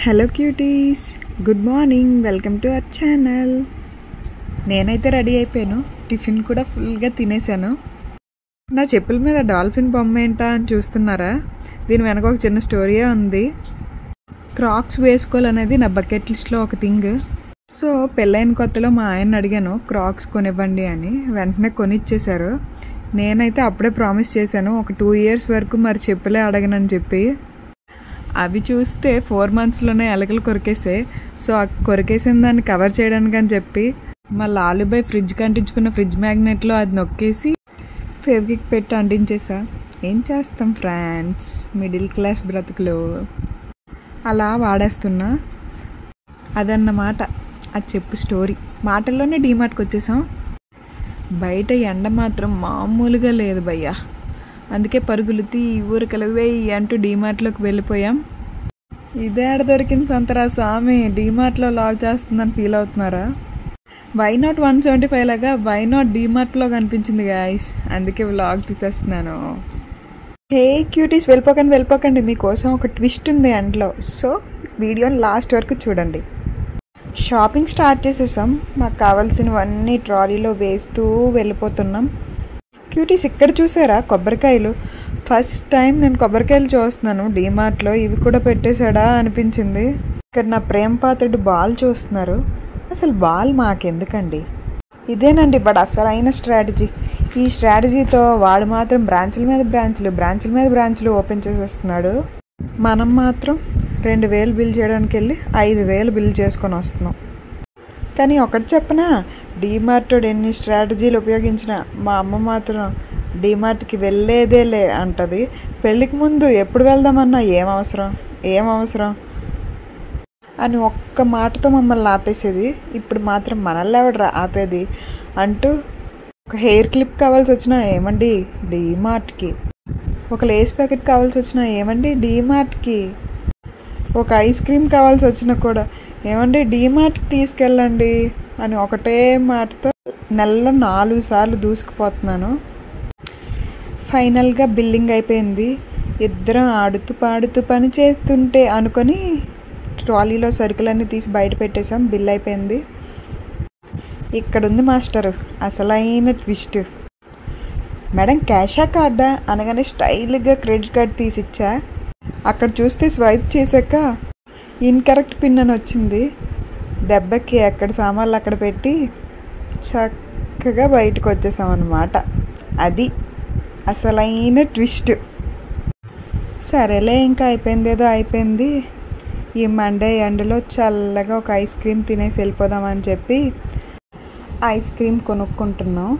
Hello cuties, good morning. Welcome to our channel. నేనైతే ready అయిపోయాను. Tiffin కూడా ఫుల్గా తినేసాను. నా చెప్పుల మీద డాల్ఫిన్ బొమ్మ ఏంటా అని చూస్తున్నారా? దీని వెనక ఒక చిన్న స్టోరీయే ఉంది. క్రాక్స్ వేసుకోవాలనేది నా బకెట్ లిస్ట్లో ఒక థింగ్. సో పెళ్ళైన కొత్తలో మా ఆయన అడిగాను క్రాక్స్ కొనివ్వండి అని. వెంటనే కొనిచ్చేశారు. నేనైతే అప్పుడే ప్రామిస్ చేశాను ఒక 2 years వరకు మరి చెప్పులే అడగనని చెప్పి. అవి చూస్తే 4 monthsలోనే ఎలకలు కొరికేసాయి. సో ఆ కొరికేసిన దాన్ని కవర్ చేయడానికి అని చెప్పి మా లాలుబాయ్ ఫ్రిడ్జ్కి అంటించుకున్న ఫ్రిడ్జ్ మ్యాగ్నెట్లో అది నొక్కేసి ఫెవిక్విక్ పెట్టి అంటించేసా. ఏం చేస్తాం ఫ్రెండ్స్, మిడిల్ క్లాస్ బ్రతుకులు అలా వాడేస్తున్నా. అదన్నమాట ఆ చెప్పు స్టోరీ. మాటల్లోనే డీమార్ట్కి వచ్చేసాం. బయట ఎండ మాత్రం మామూలుగా లేదు భయ్యా. అందుకే పరుగులు తీ ఊరికలు వేయి అంటూ డీమార్ట్లోకి వెళ్ళిపోయాం. ఇదే ఆడ దొరికిన సంతరా స్వామి, డీమార్ట్లో లాగ్ చేస్తుందని ఫీల్ అవుతున్నారా? వై నాట్ 175 లాగా వై నాట్ డీమార్ట్లో కనిపించింది గాయస్, అందుకే వ్లాగ్ తీసేస్తున్నాను. హే క్యూటీస్, వెళ్ళిపోకండి, మీకోసం ఒక ట్విస్ట్ ఉంది అంట్లో. సో వీడియోని లాస్ట్ వరకు చూడండి. షాపింగ్ స్టార్ట్ చేసేసాం. మాకు కావాల్సినవన్నీ ట్రాలీలో వేస్తూ వెళ్ళిపోతున్నాం. క్యూటీస్, ఇక్కడ చూసారా కొబ్బరికాయలు? ఫస్ట్ టైం నేను కొబ్బరికాయలు చూస్తున్నాను డీమార్ట్లో. ఇవి కూడా పెట్టేశాడా అనిపించింది. ఇక్కడ నా ప్రేమ పాత్రుడు బాల్ చూస్తున్నారు. అసలు బాల్ మాకెందుకండి? ఇదేనండి వాడు అసలైన స్ట్రాటజీ. ఈ స్ట్రాటజీతో వాడు మాత్రం బ్రాంచ్ల మీద బ్రాంచ్లు ఓపెన్ చేసేస్తున్నాడు. మనం మాత్రం 2000 బిల్ చేయడానికి వెళ్ళి 5000 బిల్ చేసుకొని వస్తున్నాం. కానీ ఒకటి చెప్పనా, డీమార్ట్ ఎన్ని స్ట్రాటజీలు ఉపయోగించినా మా అమ్మ మాత్రం డీమార్ట్కి వెళ్ళేదేలే అంటది. పెళ్ళికి ముందు ఎప్పుడు వెళ్దామన్నా ఏం అవసరం అని ఒక్క మాటతో మమ్మల్ని ఆపేసేది. ఇప్పుడు మాత్రం మనల్ని ఎవడరా ఆపేది అంటూ ఒక హెయిర్ క్లిప్ కావాల్సి వచ్చినా ఏమండి డీమార్ట్కి, ఒక లేస్ ప్యాకెట్ కావాల్సి వచ్చినా ఏమండి డీమార్ట్కి, ఒక ఐస్ క్రీమ్ కావాల్సి వచ్చినా కూడా ఏమండి డీమార్ట్కి తీసుకెళ్ళండి అని ఒకటే మాటతో నెలలో 4 సార్లు దూసుకుపోతున్నాను. ఫైనల్గా బిల్లింగ్ అయిపోయింది. ఇద్దరం ఆడుతూ పాడుతూ పని చేస్తుంటే అనుకొని ట్రాలీలో సరుకులన్నీ తీసి బయట పెట్టేశాం. బిల్ అయిపోయింది. ఇక్కడుంది మాస్టరు అసలైన ట్విస్ట్. మేడం క్యాషా కార్డా అనగానే స్టైల్గా క్రెడిట్ కార్డ్ తీసిచ్చా. అక్కడ చూస్తే స్వైప్ చేశాక ఇన్కరెక్ట్ పిన్ అని వచ్చింది. దెబ్బకి ఎక్కడ సామాన్లు అక్కడ పెట్టి చక్కగా బయటకు వచ్చేసామన్నమాట. అది అసలైన ట్విస్ట్. సరేలే, ఇంకా అయిపోయింది. ఈ మండే ఎండలో చల్లగా ఒక ఐస్ క్రీమ్ తినేసి వెళ్ళిపోదామని చెప్పి ఐస్ క్రీమ్ కొనుక్కుంటున్నాం.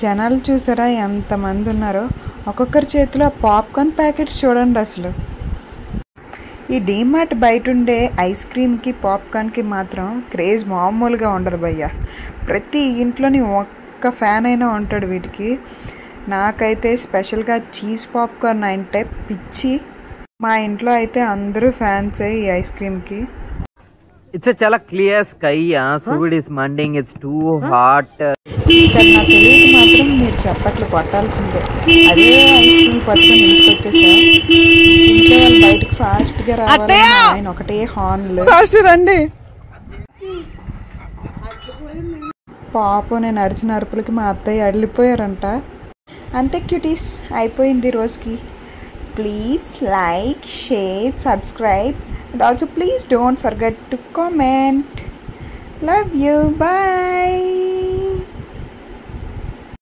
జనాలు చూసారా ఎంతమంది ఉన్నారో? ఒక్కొక్కరి చేతిలో పాప్కార్న్ ప్యాకెట్స్ చూడండి. అసలు ఈ డీమార్ట్ బయట ఉండే ఐస్ క్రీమ్కి పాప్కార్న్కి మాత్రం క్రేజ్ మామూలుగా ఉండదు భయ్యా. ప్రతి ఇంట్లోని ఒక్క ఫ్యాన్ అయినా ఉంటాడు వీటికి. నాకైతే స్పెషల్గా చీజ్ పాప్కార్న్ అంటే పిచ్చి. మా ఇంట్లో అయితే అందరూ ఫ్యాన్సే ఈ ice క్రీమ్కి. It's a chala clear sky. Food is manding. It's too hot. ఇక్కడ నా తెలియక మాత్రం మీరు చప్పట్లు కొట్టాల్సిందే. అదే ఐస్ క్రీమ్ పట్టుకొని ఇంటికి వచ్చేసా. ఇంట్లో వాళ్ళు బయటకు ఫాస్ట్గా రావాలి. ఆయన ఒకటే హార్న్లు. ఫాస్ట్ రండి. పాపం నేను అరిచిన అరుపులకి మా అత్తయ్య అడిలిపోయారంట. అంతే క్యూటీస్, అయిపోయింది రోజుకి. Please like, share, subscribe. And also please don't forget to comment. Love you. Bye.